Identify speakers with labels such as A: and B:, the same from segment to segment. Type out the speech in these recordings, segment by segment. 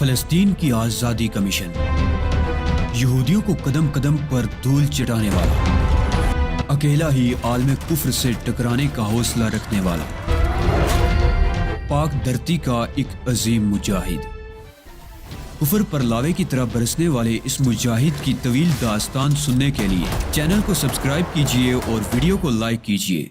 A: فلسطین کی آزادی کا مشن، یہودیوں کو قدم قدم پر دھول چٹانے والا، اکیلا ہی عالم کفر سے ٹکرانے کا حوصلہ رکھنے والا، پاک دھرتی کا ایک عظیم مجاہد، کفر پر لاوے کی طرح برسنے والے اس مجاہد کی طویل داستان سننے کے لیے چینل کو سبسکرائب کیجئے اور ویڈیو کو لائک کیجئے۔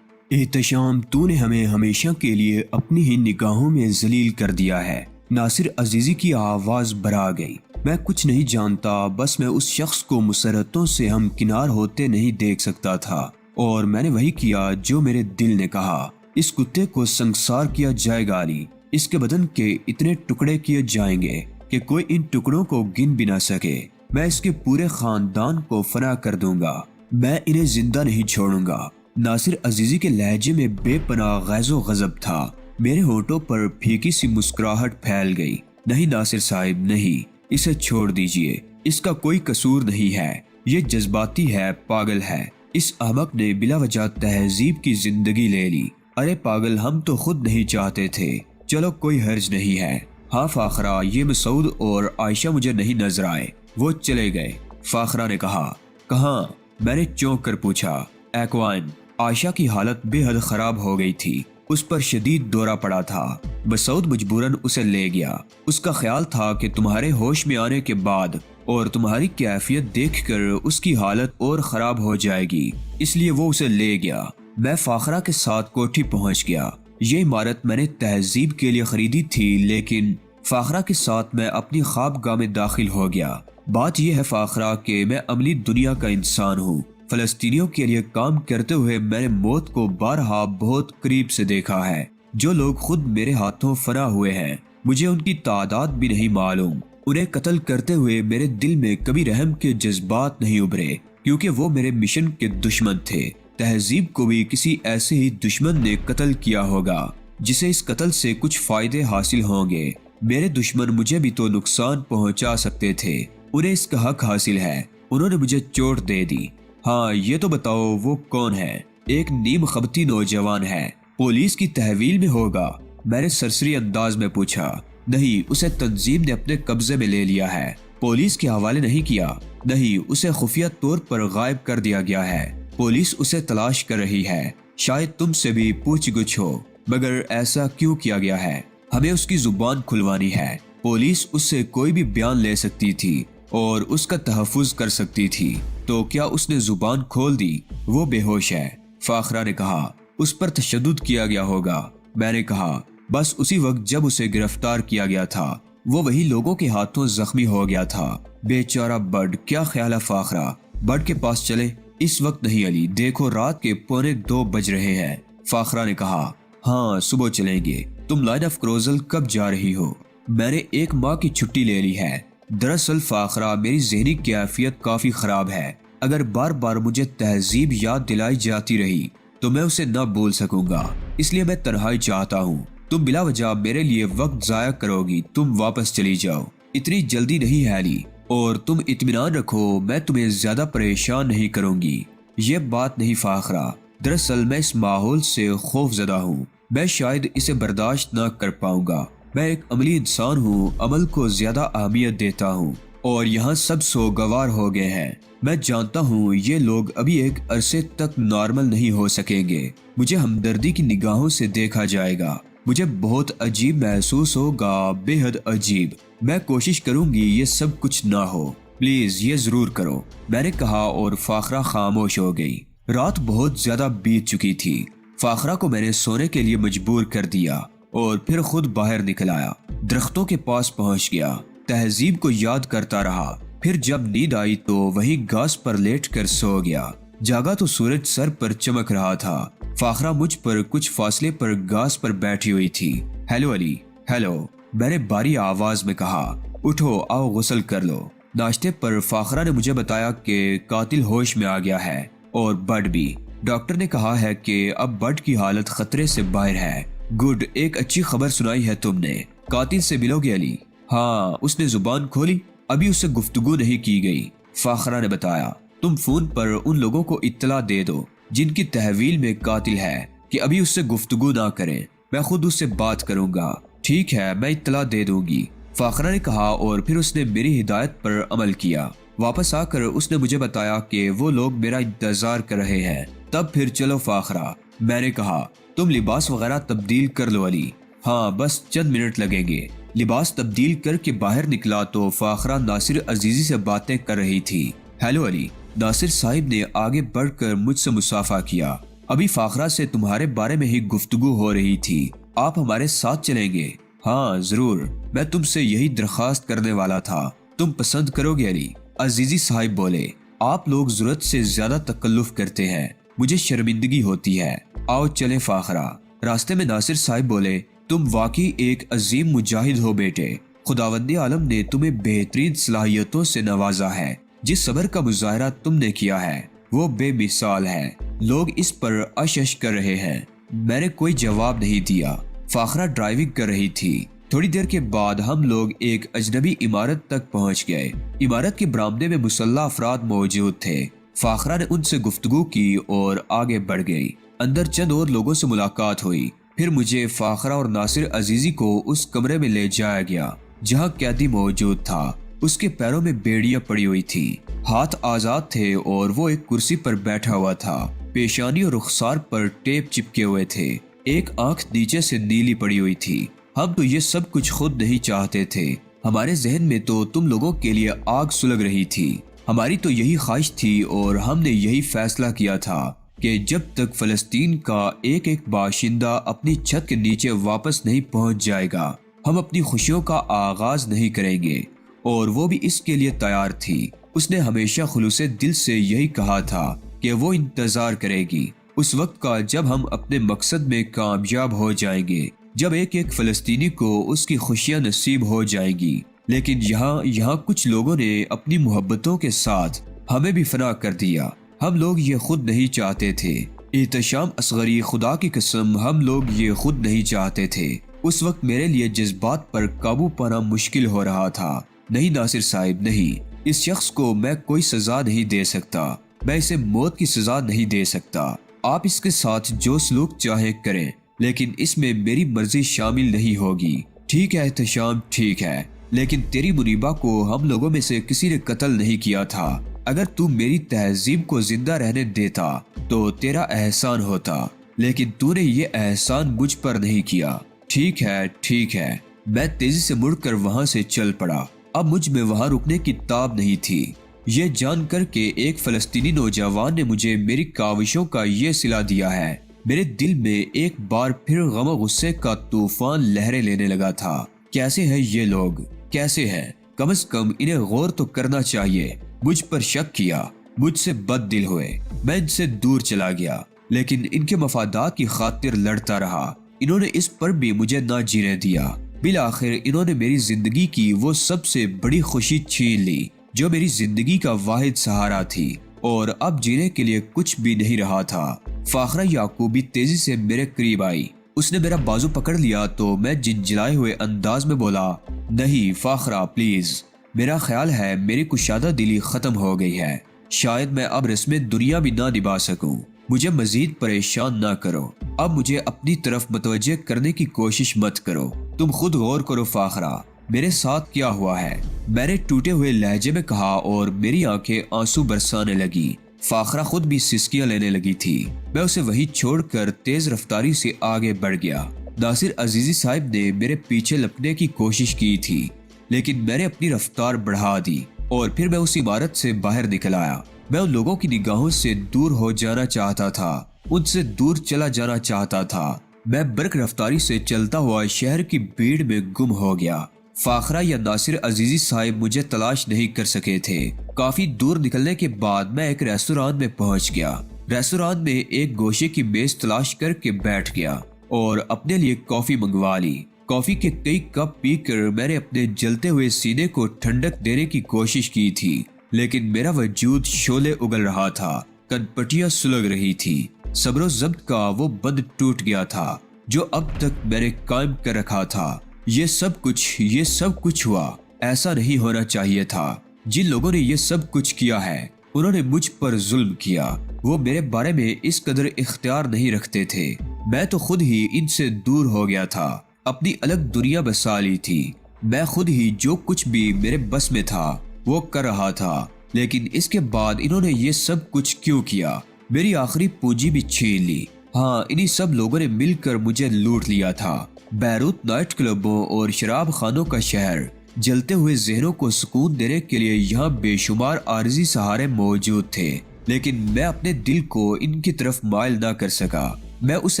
A: احتشام، تو نے ہمیں ہمیشہ کے لیے اپنی ہی نگاہوں میں ذلیل کر دیا ہے۔ ناصر عزیزی کی آواز بھرا گئی۔ میں کچھ نہیں جانتا، بس میں اس شخص کو مسرتوں سے ہم کنار ہوتے نہیں دیکھ سکتا تھا، اور میں نے وہی کیا جو میرے دل نے کہا۔ اس کتے کو سنگسار کیا جائے گا علی، اس کے بدن کے اتنے ٹکڑے کیے جائیں گے کہ کوئی ان ٹکڑوں کو گن بھی نہ سکے۔ میں اس کے پورے خاندان کو فنا کر دوں گا، میں انہیں زندہ نہیں چھوڑوں گا۔ ناصر عزیزی کے لہجے میں بے پناہ غیظ و غضب تھا۔ میرے ہونٹوں پر پھیکی سی مسکراہٹ پھیل گئی۔ نہیں ناصر صاحب، نہیں، اسے چھوڑ دیجئے، اس کا کوئی قصور نہیں ہے، یہ جذباتی ہے، پاگل ہے۔ اس احمق نے بلا وجہ تہذیب کی زندگی لے لی۔ ارے پاگل، ہم تو خود نہیں چاہتے تھے۔ چلو کوئی حرج نہیں ہے۔ ہاں فاخرہ، یہ مسعود اور عائشہ مجھے نہیں نظر آئے، وہ چلے گئے۔ فاخرہ نے کہا۔ کہاں؟ میں نے چونک کر پوچھا۔ ایکوائن۔ عائشہ کی حالت بے حد خراب ہو گئی تھی، اس پر شدید دورہ پڑا تھا۔ مسعود مجبوراً اسے لے گیا۔ اس کا خیال تھا کہ تمہارے ہوش میں آنے کے بعد اور تمہاری کیفیت دیکھ کر اس کی حالت اور خراب ہو جائے گی، اس لیے وہ اسے لے گیا۔ میں فاخرہ کے ساتھ کوٹھی پہنچ گیا۔ یہ عمارت میں نے تہذیب کے لیے خریدی تھی، لیکن فاخرہ کے ساتھ میں اپنی خوابگاہ میں داخل ہو گیا۔ بات یہ ہے فاخرہ کہ میں عملی دنیا کا انسان ہوں۔ فلسطینیوں کے لیے کام کرتے ہوئے میں نے موت کو بارہا بہت قریب سے دیکھا ہے۔ جو لوگ خود میرے ہاتھوں فنا ہوئے ہیں، مجھے ان کی تعداد بھی نہیں معلوم۔ انہیں قتل کرتے ہوئے میرے دل میں کبھی رحم کے جذبات نہیں ابھرے، کیونکہ وہ میرے مشن کے دشمن تھے۔ تہذیب کو بھی کسی ایسے ہی دشمن نے قتل کیا ہوگا جسے اس قتل سے کچھ فائدے حاصل ہوں گے۔ میرے دشمن مجھے بھی تو نقصان پہنچا سکتے تھے، انہیں اس کا حق حاصل ہے۔ انہوں نے مجھے چوٹ دے دی۔ ہاں یہ تو بتاؤ وہ کون ہے؟ ایک نیم خبتی نوجوان ہے، پولیس کی تحویل میں ہوگا؟ میں نے سرسری انداز میں پوچھا۔ نہیں، اسے تنظیم نے اپنے قبضے میں لے لیا ہے، پولیس کے حوالے نہیں کیا۔ نہیں، اسے خفیہ طور پر غائب کر دیا گیا ہے، پولیس اسے تلاش کر رہی ہے۔ شاید تم سے بھی پوچھ گچھ ہو، مگر ایسا کیوں کیا گیا ہے؟ ہمیں اس کی زبان کھلوانی ہے۔ پولیس اس سے کوئی بھی بیان لے سکتی تھی اور اس کا تحفظ کر سکتی تھی، تو کیا اس نے زبان کھول دی؟ وہ بے ہوش ہے، فاخرہ نے کہا۔ اس پر تشدد کیا گیا ہوگا، میں نے کہا۔ بس اسی وقت جب اسے گرفتار کیا گیا تھا، وہ وہی لوگوں کے ہاتھوں زخمی ہو گیا تھا۔ بیچارہ بڈ، کیا خیال ہے فاخرہ؟ بڈ کے پاس چلے؟ اس وقت نہیں علی، دیکھو رات کے 1:45 بج رہے ہیں۔ فاخرہ نے کہا۔ ہاں صبح چلیں گے۔ تم لائن آف کروزل کب جا رہی ہو؟ میں نے 1 ماہ کی چھٹی لے لی ہے۔ دراصل فاخرہ، میری ذہنی کیفیت کافی خراب ہے۔ اگر بار بار مجھے تہذیب یاد دلائی جاتی رہی تو میں اسے نہ بھول سکوں گا، اس لیے میں تنہائی چاہتا ہوں۔ تم بلا وجہ میرے لیے وقت ضائع کرو گی، تم واپس چلی جاؤ۔ اتنی جلدی نہیں ہے علی، اور تم اطمینان رکھو، میں تمہیں زیادہ پریشان نہیں کروں گی۔ یہ بات نہیں فاخرہ، دراصل میں اس ماحول سے خوف زدہ ہوں، میں شاید اسے برداشت نہ کر پاؤں گا۔ میں ایک عملی انسان ہوں، عمل کو زیادہ اہمیت دیتا ہوں، اور یہاں سب سوگوار ہو گئے ہیں۔ میں جانتا ہوں یہ لوگ ابھی ایک عرصے تک نارمل نہیں ہو سکیں گے، مجھے ہمدردی کی نگاہوں سے دیکھا جائے گا، مجھے بہت عجیب محسوس ہوگا، بے حد عجیب۔ میں کوشش کروں گی یہ سب کچھ نہ ہو، پلیز یہ ضرور کرو، میں نے کہا، اور فاخرہ خاموش ہو گئی۔ رات بہت زیادہ بیت چکی تھی۔ فاخرہ کو میں نے سونے کے لیے مجبور کر دیا اور پھر خود باہر نکل آیا، درختوں کے پاس پہنچ گیا، تہذیب کو یاد کرتا رہا۔ پھر جب نیند آئی تو وہی گھاس پر لیٹ کر سو گیا۔ جاگا تو سورج سر پر چمک رہا تھا۔ فاخرہ مجھ پر کچھ فاصلے پر گھاس پر بیٹھی ہوئی تھی۔ ہیلو علی، ہیلو، میں نے بھاری آواز میں کہا۔ اٹھو، آؤ غسل کر لو۔ ناشتے پر فاخرہ نے مجھے بتایا کہ قاتل ہوش میں آ گیا ہے، اور بڈ بھی۔ ڈاکٹر نے کہا ہے کہ اب بڈ کی حالت خطرے سے باہر ہے۔ گڈ، ایک اچھی خبر سنائی ہے تم نے۔ قاتل سے ملو گے علی؟ ہاں، اس نے زبان کھولی؟ ابھی اس سے گفتگو نہیں کی گئی، فاخرہ نے بتایا۔ تم فون پر ان لوگوں کو اطلاع دے دو جن کی تحویل میں قاتل ہے کہ ابھی اس سے گفتگو نہ کریں۔ میں خود اس سے بات کروں گا۔ ٹھیک ہے، میں اطلاع دے دوں گی، فاخرہ نے کہا، اور پھر اس نے میری ہدایت پر عمل کیا۔ واپس آ کر اس نے مجھے بتایا کہ وہ لوگ میرا انتظار کر رہے ہیں۔ تب پھر چلو فاخرہ، میں نے کہا، تم لباس وغیرہ تبدیل کر لو علی۔ ہاں، بس چند منٹ لگیں گے۔ لباس تبدیل کر کے باہر نکلا تو فاخرہ ناصر عزیزی سے باتیں کر رہی تھی۔ ہیلو علی، ناصر صاحب نے آگے بڑھ کر مجھ سے مصافحہ کیا۔ ابھی فاخرہ سے تمہارے بارے میں ہی گفتگو ہو رہی تھی، آپ ہمارے ساتھ چلیں گے؟ ہاں ضرور، میں تم سے یہی درخواست کرنے والا تھا، تم پسند کرو گے علی؟ عزیزی صاحب بولے، آپ لوگ ضرورت سے زیادہ تکلف کرتے ہیں، مجھے شرمندگی ہوتی ہے، آؤ چلیں فاخرہ۔ راستے میں ناصر صاحب بولے، تم واقعی ایک عظیم مجاہد ہو بیٹے، خداوند عالم نے تمہیں بہترین صلاحیتوں سے نوازا ہے، جس صبر کا مظاہرہ تم نے کیا ہے وہ بے مثال ہے، لوگ اس پر اشش کر رہے ہیں۔ میں نے کوئی جواب نہیں دیا، فاخرہ ڈرائیونگ کر رہی تھی۔ تھوڑی دیر کے بعد ہم لوگ ایک اجنبی عمارت تک پہنچ گئے۔ عمارت کے برآمدے میں مسلح افراد موجود تھے۔ فاخرہ نے ان سے گفتگو کی اور آگے بڑھ گئی۔ اندر چند اور لوگوں سے ملاقات ہوئی، پھر مجھے فاخرہ اور ناصر عزیزی کو اس کمرے میں لے جایا گیا جہاں قیدی موجود تھا۔ اس کے پیروں میں بیڑیاں پڑی ہوئی تھی، ہاتھ آزاد تھے اور وہ ایک کرسی پر بیٹھا ہوا تھا۔ پیشانی اور رخسار پر ٹیپ چپکے ہوئے تھے، ایک آنکھ نیچے سے نیلی پڑی ہوئی تھی۔ ہم تو یہ سب کچھ خود نہیں چاہتے تھے، ہمارے ذہن میں تو تم لوگوں کے لیے آگ سلگ رہی تھی، ہماری تو یہی خواہش تھی اور ہم نے یہی فیصلہ کیا تھا کہ جب تک فلسطین کا ایک ایک باشندہ اپنی چھت کے نیچے واپس نہیں پہنچ جائے گا، ہم اپنی خوشیوں کا آغاز نہیں کریں گے، اور وہ بھی اس کے لیے تیار تھی۔ اس نے ہمیشہ خلوص دل سے یہی کہا تھا کہ وہ انتظار کرے گی اس وقت کا جب ہم اپنے مقصد میں کامیاب ہو جائیں گے، جب ایک ایک فلسطینی کو اس کی خوشیاں نصیب ہو جائیں گی۔ لیکن یہاں کچھ لوگوں نے اپنی محبتوں کے ساتھ ہمیں بھی فنا کر دیا۔ ہم لوگ یہ خود نہیں چاہتے تھے، احتشام اصغری، خدا کی قسم ہم لوگ یہ خود نہیں چاہتے تھے۔ اس وقت میرے لیے جذبات پر قابو پانا مشکل ہو رہا تھا۔ نہیں ناصر صاحب، نہیں، اس شخص کو میں کوئی سزا نہیں دے سکتا، میں اسے موت کی سزا نہیں دے سکتا۔ آپ اس کے ساتھ جو سلوک چاہیں کریں، لیکن اس میں میری مرضی شامل نہیں ہوگی۔ ٹھیک ہے احتشام، ٹھیک ہے، لیکن تیری منیبہ کو ہم لوگوں میں سے کسی نے قتل نہیں کیا تھا۔ اگر تو میری تہذیب کو زندہ رہنے دیتا تو تیرا احسان ہوتا، لیکن تو نے یہ احسان مجھ پر نہیں کیا۔ ٹھیک ہے، ٹھیک ہے۔ میں تیزی سے مڑ کر وہاں سے چل پڑا۔ اب مجھ میں وہاں رکنے کی تاب نہیں تھی، یہ جان کر کہ ایک فلسطینی نوجوان نے مجھے میری کاوشوں کا یہ صلہ دیا ہے۔ میرے دل میں ایک بار پھر غم و غصے کا طوفان لہریں لینے لگا تھا۔ کیسے ہیں یہ لوگ، کیسے ہیں؟ کم از کم انہیں غور تو کرنا چاہیے۔ مجھ پر شک کیا، مجھ سے بد دل ہوئے، میں ان سے دور چلا گیا، لیکن ان کے مفادات کی خاطر لڑتا رہا۔ انہوں نے اس پر بھی مجھے نہ جینے دیا۔ بالآخر انہوں نے میری زندگی کی وہ سب سے بڑی خوشی چھین لی جو میری زندگی کا واحد سہارا تھی، اور اب جینے کے لیے کچھ بھی نہیں رہا تھا۔ فاخرہ یعقوبی تیزی سے میرے قریب آئی، اس نے میرا بازو پکڑ لیا تو میں جھنجھلائے ہوئے انداز میں بولا، نہیں فاخرہ پلیز، میرا خیال ہے میری کشادہ دلی ختم ہو گئی ہے، شاید میں اب رسم دنیا بھی نہ نبھا سکوں، مجھے مزید پریشان نہ کرو، اب مجھے اپنی طرف متوجہ کرنے کی کوشش مت کرو، تم خود غور کرو فاخرہ، میرے ساتھ کیا ہوا ہے؟ میں نے ٹوٹے ہوئے لہجے میں کہا اور میری آنکھیں آنسو برسانے لگی۔ فاخرہ خود بھی سسکیاں لینے لگی تھی۔ میں اسے وہیں چھوڑ کر تیز رفتاری سے آگے بڑھ گیا۔ ناصر عزیزی صاحب نے میرے پیچھے لپکنے کی کوشش کی تھی، لیکن میں نے اپنی رفتار بڑھا دی اور پھر میں اس عمارت سے باہر نکل آیا۔ میں ان لوگوں کی نگاہوں سے دور ہو جانا چاہتا تھا، ان سے دور چلا جانا چاہتا تھا۔ میں برق رفتاری سے چلتا ہوا شہر کی بھیڑ میں گم ہو گیا۔ فاخرہ یا ناصر عزیزی صاحب مجھے تلاش نہیں کر سکے تھے۔ کافی دور نکلنے کے بعد میں ایک ریستوران میں پہنچ گیا۔ ریستوران میں ایک گوشے کی میز تلاش کر کے بیٹھ گیا اور اپنے لیے کافی منگوا لی۔ کافی کے کئی کپ پی کر میں نے اپنے جلتے ہوئے سینے کو ٹھنڈک دینے کی کوشش کی تھی، لیکن میرا وجود شعلے اگل رہا تھا، کنپٹیاں سلگ رہی تھی، صبر و ضبط کا وہ بند ٹوٹ گیا تھا جو اب تک میں نے قائم کر رکھا تھا۔ یہ سب کچھ ہوا، ایسا نہیں ہونا چاہیے تھا۔ جن لوگوں نے یہ سب کچھ کیا ہے انہوں نے مجھ پر ظلم کیا، وہ میرے بارے میں اس قدر اختیار نہیں رکھتے تھے۔ میں تو خود ہی ان سے دور ہو گیا تھا، اپنی الگ دنیا بسا لی تھی۔ میں خود ہی جو کچھ بھی میرے بس میں تھا وہ کر رہا تھا، لیکن اس کے بعد انہوں نے یہ سب کچھ کیوں کیا؟ میری آخری پونجی بھی چھین لی۔ ہاں، انہی سب لوگوں نے مل کر مجھے لوٹ لیا تھا۔ بیروت نائٹ کلبوں اور شراب خانوں کا شہر، جلتے ہوئے ذہنوں کو سکون دینے کے لیے یہاں بے شمار عارضی سہارے موجود تھے، لیکن میں اپنے دل کو ان کی طرف مائل نہ کر سکا۔ میں اس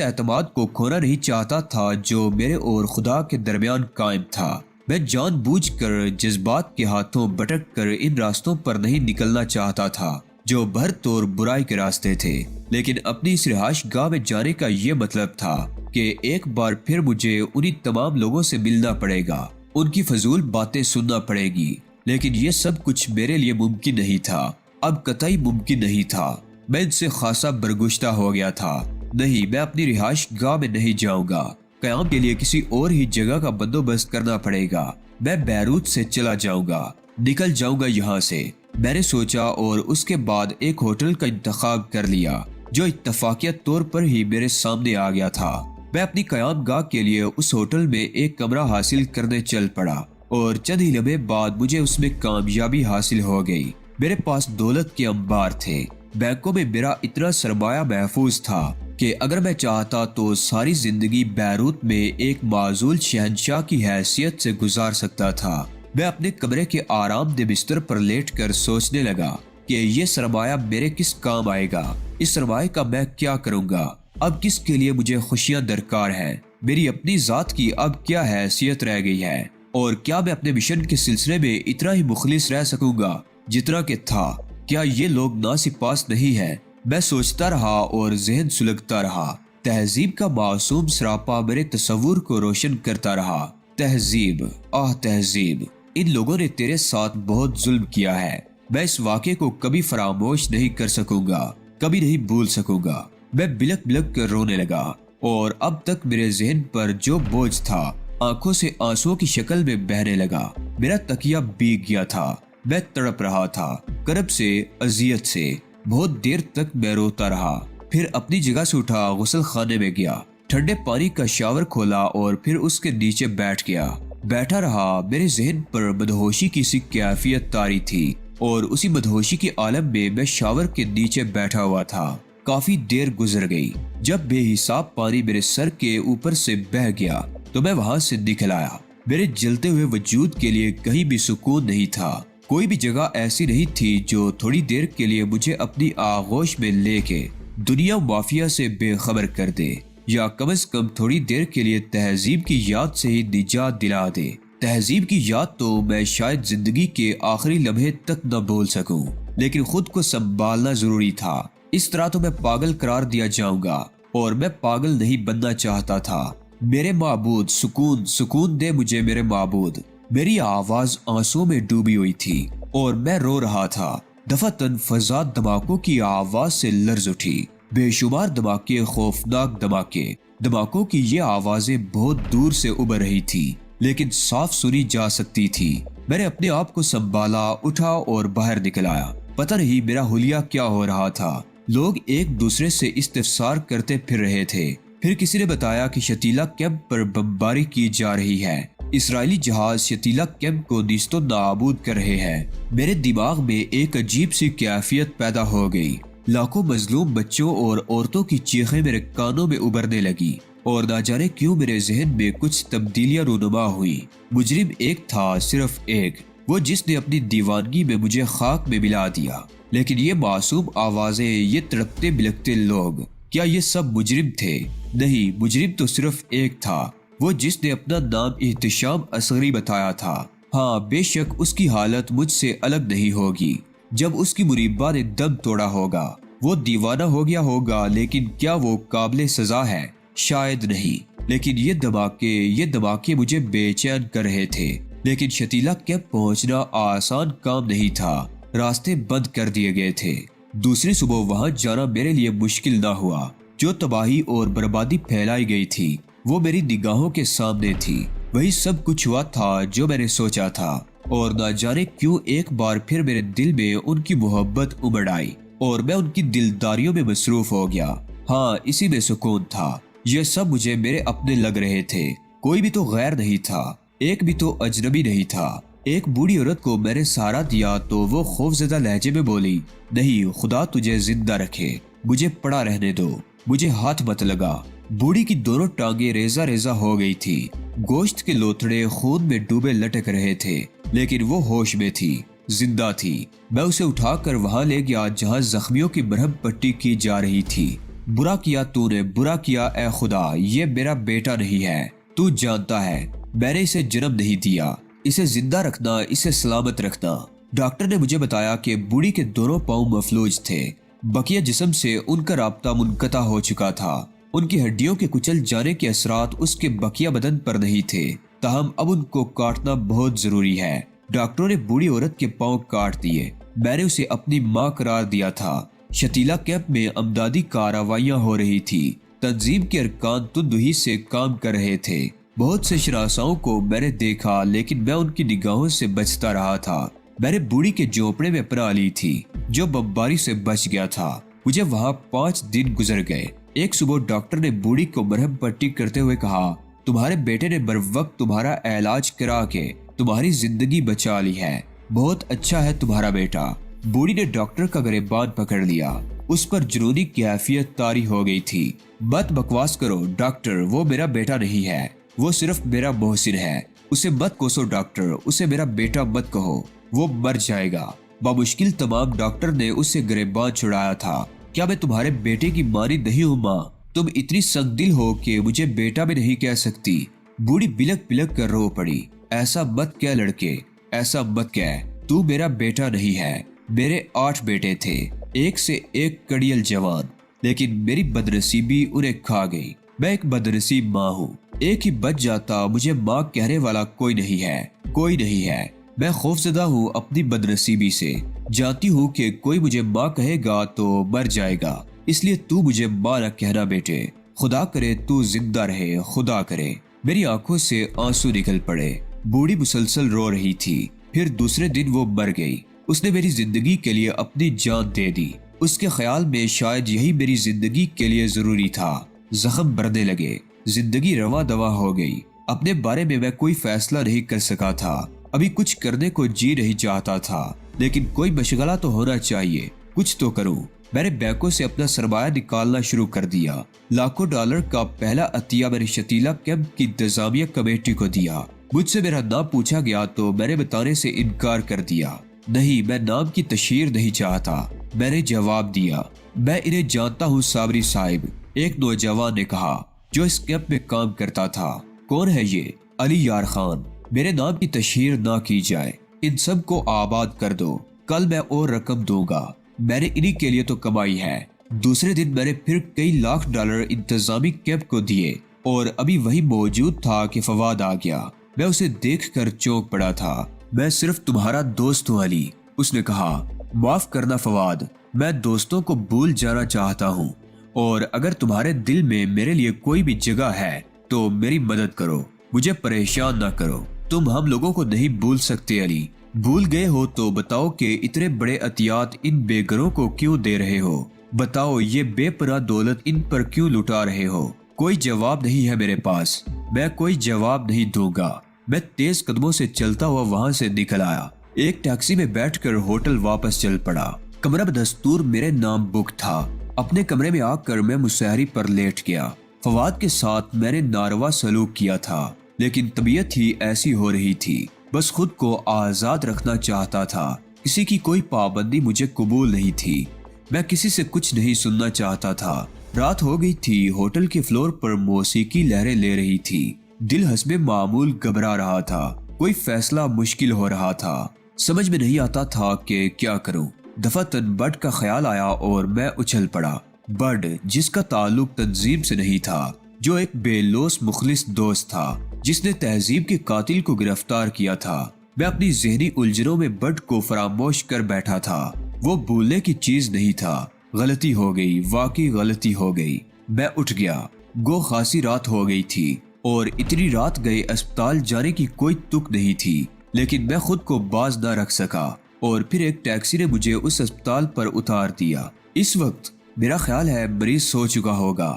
A: اعتماد کو کھونا نہیں چاہتا تھا جو میرے اور خدا کے درمیان قائم تھا۔ میں جان بوجھ کر جذبات کے ہاتھوں بھٹک کر ان راستوں پر نہیں نکلنا چاہتا تھا جو بھر طور برائی کے راستے تھے، لیکن اپنی اس رہائش گاہ میں جانے کا یہ مطلب تھا کہ ایک بار پھر مجھے انہی تمام لوگوں سے ملنا پڑے گا، ان کی فضول باتیں سننا پڑے گی۔ لیکن یہ سب کچھ میرے لیے ممکن نہیں تھا، اب قطعی ممکن نہیں تھا۔ میں ان سے خاصا برگشتہ ہو گیا تھا۔ نہیں، میں اپنی رہائش گاہ میں نہیں جاؤں گا، قیام کے لیے کسی اور ہی جگہ کا بندوبست کرنا پڑے گا۔ میں بیروت سے چلا جاؤں گا، نکل جاؤں گا یہاں سے، میں نے سوچا، اور اس کے بعد ایک ہوٹل کا انتخاب کر لیا جو اتفاقیت طور پر ہی میرے سامنے آ گیا تھا۔ میں اپنی قیام گاہ کے لیے اس ہوٹل میں ایک کمرہ حاصل کرنے چل پڑا، اور چند ہی لمحے بعد مجھے اس میں کامیابی حاصل ہو گئی۔ میرے پاس دولت کے انبار تھے، بینکوں میں میرا اتنا سرمایہ محفوظ تھا کہ اگر میں چاہتا تو ساری زندگی بیروت میں ایک معزول شہنشاہ کی حیثیت سے گزار سکتا تھا۔ میں اپنے کمرے کے آرام دہ بستر پر لیٹ کر سوچنے لگا کہ یہ سرمایہ میرے کس کام آئے گا، اس سرمایہ کا میں کیا کروں گا، اب کس کے لیے مجھے خوشیاں درکار ہیں، میری اپنی ذات کی اب کیا حیثیت رہ گئی ہے، اور کیا میں اپنے مشن کے سلسلے میں اتنا ہی مخلص رہ سکوں گا جتنا کہ تھا؟ کیا یہ لوگ ناسپاس نہیں ہیں؟ میں سوچتا رہا اور ذہن سلگتا رہا۔ تہذیب کا معصوم سراپا میرے تصور کو روشن کرتا رہا۔ تہذیب، آہ تہذیب، ان لوگوں نے تیرے ساتھ بہت ظلم کیا ہے۔ میں اس واقعے کو کبھی فراموش نہیں کر سکوں گا، کبھی نہیں بھول سکوں گا۔ میں بلک بلک کر رونے لگا، اور اب تک میرے ذہن پر جو بوجھ تھا آنکھوں سے آنسوؤں کی شکل میں بہنے لگا۔ میرا تکیہ بھیگ گیا تھا، میں تڑپ رہا تھا، کرب سے، اذیت سے۔ بہت دیر تک میں روتا رہا، پھر اپنی جگہ سے اٹھا غسل خانے میں گیا، ٹھنڈے پانی کا شاور کھولا اور پھر اس کے نیچے بیٹھ گیا۔ بیٹھا رہا، میرے ذہن پر مدہوشی کی سی کیفیت طاری تھی، اور اسی مدہوشی کے عالم میں شاور کے نیچے بیٹھا ہوا تھا۔ کافی دیر گزر گئی، جب بے حساب پانی میرے سر کے اوپر سے بہہ گیا تو میں وہاں سے نکل آیا۔ میرے جلتے ہوئے وجود کے لیے کہیں بھی سکون نہیں تھا، کوئی بھی جگہ ایسی نہیں تھی جو تھوڑی دیر کے لیے مجھے اپنی آغوش میں لے کے دنیا مافیا سے بے خبر کر دے، یا کم از کم تھوڑی دیر کے لیے تہذیب کی یاد سے ہی نجات دلا دے۔ تہذیب کی یاد تو میں شاید زندگی کے آخری لمحے تک نہ بھول سکوں، لیکن خود کو سنبھالنا ضروری تھا۔ اس طرح تو میں پاگل قرار دیا جاؤں گا، اور میں پاگل نہیں بننا چاہتا تھا۔ میرے معبود، سکون، سکون دے مجھے میرے معبود۔ میری آواز آنسوں میں ڈوبی ہوئی تھی، اور میں رو رہا تھا۔ دفعتاً فضا دھماکوں کی آواز سے لرز اٹھی، بے شمار دھماکے، خوفناک دھماکے۔ دھماکوں کی یہ آوازیں بہت دور سے ابھر رہی تھی، لیکن صاف سنی جا سکتی تھی۔ میں نے اپنے آپ کو سنبھالا، اٹھا اور باہر نکل آیا۔ پتہ نہیں میرا حلیہ کیا ہو رہا تھا۔ لوگ ایک دوسرے سے استفسار کرتے پھر رہے تھے۔ پھر کسی نے بتایا کہ شتیلا کیمپ پر بمباری کی جا رہی ہے، اسرائیلی جہاز شتیلا کیمپ کو نیست و نابود کر رہے ہیں۔ میرے دماغ میں ایک عجیب سی کیفیت پیدا ہو گئی۔ لاکھوں مظلوم بچوں اور عورتوں کی چیخیں میرے کانوں میں ابھرنے لگی، اور نہ جانے کیوں میرے ذہن میں کچھ تبدیلیاں رونما ہوئی۔ مجرم ایک تھا، صرف ایک، وہ جس نے اپنی دیوانگی میں مجھے خاک میں ملا دیا۔ لیکن یہ معصوم آوازیں، یہ تڑپتے بلکتے لوگ، کیا یہ سب مجرم تھے؟ نہیں، مجرم تو صرف ایک تھا، وہ جس نے اپنا نام احتشام اصغری بتایا تھا۔ ہاں، بے شک اس کی حالت مجھ سے الگ نہیں ہوگی۔ جب اس کی مریبہ نے دم توڑا ہوگا، وہ دیوانہ ہو گیا ہوگا، لیکن کیا وہ قابل سزا ہے؟ شاید نہیں۔ لیکن یہ دھماکے مجھے بے چین کر رہے تھے۔ لیکن شتیلا کیمپ پہنچنا آسان کام نہیں تھا، راستے بند کر دیے گئے تھے۔ دوسری صبح وہاں جانا میرے لیے مشکل نہ ہوا۔ جو تباہی اور بربادی پھیلائی گئی تھی وہ میری نگاہوں کے سامنے تھی۔ وہی سب کچھ ہوا تھا جو میں نے سوچا تھا، اور نہ جانے کیوں ایک بار پھر میرے دل میں ان کی محبت امڑ آئی، اور میں ان کی دلداریوں میں مصروف ہو گیا۔ ہاں، اسی میں سکون تھا۔ یہ سب مجھے میرے اپنے لگ رہے تھے، کوئی بھی تو غیر نہیں تھا، ایک بھی تو اجنبی نہیں تھا۔ ایک بوڑھی عورت کو میں نے سہارا دیا تو وہ خوفزدہ لہجے میں بولی، نہیں، خدا تجھے زندہ رکھے، مجھے پڑا رہنے دو، مجھے ہاتھ مت لگا۔ بوڑھی کی دونوں ٹانگیں ریزہ ریزہ ہو گئی تھی، گوشت کے لوتھڑے خون میں ڈوبے لٹک رہے تھے، لیکن وہ ہوش میں تھی، زندہ تھی۔ میں اسے اٹھا کر وہاں لے گیا جہاں زخمیوں کی مرہم پٹی کی جا رہی تھی۔ برا کیا تو نے، برا کیا اے خدا، یہ میرا بیٹا نہیں ہے، تو جانتا ہے میں نے اسے جنم نہیں دیا، اسے زندہ رکھنا، اسے سلامت رکھنا۔ ڈاکٹر نے مجھے بتایا کہ بوڑھی کے دونوں پاؤں مفلوج تھے، بقیہ جسم سے ان کا رابطہ منقطع ہو چکا تھا، ان کی ہڈیوں کے کچل جانے کے اثرات اس کے بقیہ بدن پر نہیں تھے، تاہم اب ان کو کاٹنا بہت ضروری ہے۔ ڈاکٹروں نے بوڑھی عورت کے پاؤں کاٹ دیے، میں نے اسے اپنی ماں قرار دیا تھا۔ شتیلا کیمپ میں امدادی کارروائیاں ہو رہی تھی، تنظیم کے ارکان تندہی سے کام کر رہے تھے۔ بہت سے شناساؤں کو میں نے دیکھا، لیکن میں ان کی نگاہوں سے بچتا رہا تھا۔ میں نے بوڑھی کے جھونپڑے میں پناہ لی تھی جو بمباری سے بچ گیا تھا۔ مجھے وہاں 5 دن گزر گئے۔ ایک صبح ڈاکٹر نے بوڑھی کو مرہم پٹی کرتے ہوئے کہا، تمہارے بیٹے نے بر وقت تمہارا علاج کرا کے تمہاری زندگی بچا لی ہے، بہت اچھا ہے تمہارا بیٹا۔ بوڑھی نے ڈاکٹر کا گریبان پکڑ لیا، اس پر جنونی کیفیت طاری ہو گئی تھی۔ مت بکواس کرو ڈاکٹر، وہ میرا بیٹا نہیں ہے، وہ صرف میرا محسن ہے، اسے مت کوسو ڈاکٹر، اسے میرا بیٹا مت کہو، وہ مر جائے گا۔ بمشکل تمام ڈاکٹر نے اس سے گریبان چھڑایا تھا۔ کیا میں تمہارے بیٹے کی مانی نہیں ہوں ماں؟ تم اتنی سنگ دل ہو کہ مجھے بیٹا بھی نہیں کہہ سکتی۔ بوڑھی بلک بلک کر رو پڑی، ایسا مت کہہ لڑکے، ایسا مت کہہ، تو میرا بیٹا نہیں ہے۔ میرے 8 بیٹے تھے، ایک سے ایک کڑیل جوان، لیکن میری بدنصیبی انہیں کھا گئی۔ میں ایک بدنصیب ماں ہوں، ایک ہی بچ جاتا، مجھے ماں کہنے والا کوئی نہیں ہے، کوئی نہیں ہے۔ میں خوفزدہ ہوں اپنی بدنصیبی سے، جانتی ہوں کہ کوئی مجھے ماں کہے گا تو مر جائے گا، اس لیے تو مجھے ماں نہ کہنا بیٹے، خدا کرے تو زندہ رہے، خدا کرے۔ میری آنکھوں سے آنسو نکل پڑے۔ بوڑھی مسلسل رو رہی تھی، پھر دوسرے دن وہ مر گئی۔ اس نے میری زندگی کے لیے اپنی جان دے دی، اس کے خیال میں شاید یہی میری زندگی کے لیے ضروری تھا۔ زخم بڑھنے لگے، زندگی رواں دواں ہو گئی۔ اپنے بارے میں کوئی فیصلہ نہیں کر سکا تھا، ابھی کچھ کرنے کو جی نہیں چاہتا تھا، لیکن کوئی مشغلہ تو ہونا چاہیے، کچھ تو کروں۔ میں نے بینکوں سے اپنا سرمایہ نکالنا شروع کر دیا۔ لاکھوں ڈالر کا پہلا عطیہ میں نے شتیلا کیمپ کی انتظامیہ کمیٹی کو دیا۔ مجھ سے میرا نام پوچھا گیا تو میں نے بتانے سے انکار کر دیا۔ نہیں، میں نام کی تشہیر نہیں چاہتا۔ میں نے جواب دیا، میں انہیں جانتا ہوں صابری صاحب، ایک نوجوان نے کہا جو اس کیمپ میں کام کرتا تھا۔ کون ہے یہ؟ علی یار خان۔ میرے نام کی تشہیر نہ کی جائے، ان سب کو آباد کر دو، کل میں اور رقم دوں گا، میں نے انہی کے لیے تو کمائی ہے۔ دوسرے دن میں نے پھر کئی لاکھ ڈالر انتظامی کیمپ کو دیے، اور ابھی وہی موجود تھا کہ فواد آ گیا۔ میں اسے دیکھ کر چونک پڑا تھا۔ میں صرف تمہارا دوست ہوں علی، اس نے کہا۔ معاف کرنا فواد، میں دوستوں کو بھول جانا چاہتا ہوں، اور اگر تمہارے دل میں میرے لیے کوئی بھی جگہ ہے تو میری مدد کرو، مجھے پریشان نہ کرو۔ تم ہم لوگوں کو نہیں بھول سکتے علی، بھول گئے ہو تو بتاؤ کہ اتنے بڑے عطیات ان بے گھروں کو کیوں دے رہے ہو؟ بتاؤ یہ بے پناہ دولت ان پر کیوں لٹا رہے ہو؟ کوئی جواب نہیں ہے میرے پاس، میں کوئی جواب نہیں دوں گا۔ میں تیز قدموں سے چلتا ہوا وہاں سے نکل آیا، ایک ٹیکسی میں بیٹھ کر ہوٹل واپس چل پڑا۔ کمرہ بدستور میرے نام بک تھا۔ اپنے کمرے میں آ کر میں مسہری پر لیٹ گیا۔ فواد کے ساتھ میں نے ناروا سلوک کیا تھا، لیکن طبیعت ہی ایسی ہو رہی تھی، بس خود کو آزاد رکھنا چاہتا تھا۔ کسی کی کوئی پابندی مجھے قبول نہیں تھی، میں کسی سے کچھ نہیں سننا چاہتا تھا۔ رات ہو گئی تھی، ہوٹل کے فلور پر موسیقی لہریں لے رہی تھی، دل حسب معمول گھبرا رہا تھا، کوئی فیصلہ مشکل ہو رہا تھا، سمجھ میں نہیں آتا تھا کہ کیا کروں۔ دفعتاً بڈ کا خیال آیا اور میں اچھل پڑا۔ بڈ، جس کا تعلق تنظیم سے نہیں تھا، جو ایک بے لوث مخلص دوست تھا جس نے تہذیب کے قاتل کو گرفتار کیا تھا۔ میں اپنی ذہنی الجھنوں میں بڈ کو فراموش کر بیٹھا تھا۔ وہ بھولنے کی چیز نہیں تھا۔ غلطی ہو گئی، واقعی غلطی ہو گئی۔ میں اٹھ گیا، گو خاصی رات ہو گئی تھی اور اتنی رات گئے اسپتال جانے کی کوئی تک نہیں تھی، لیکن میں خود کو باز نہ رکھ سکا اور پھر ایک ٹیکسی نے مجھے اس اسپتال پر اتار دیا۔ اس وقت میرا خیال ہے مریض سو چکا ہوگا۔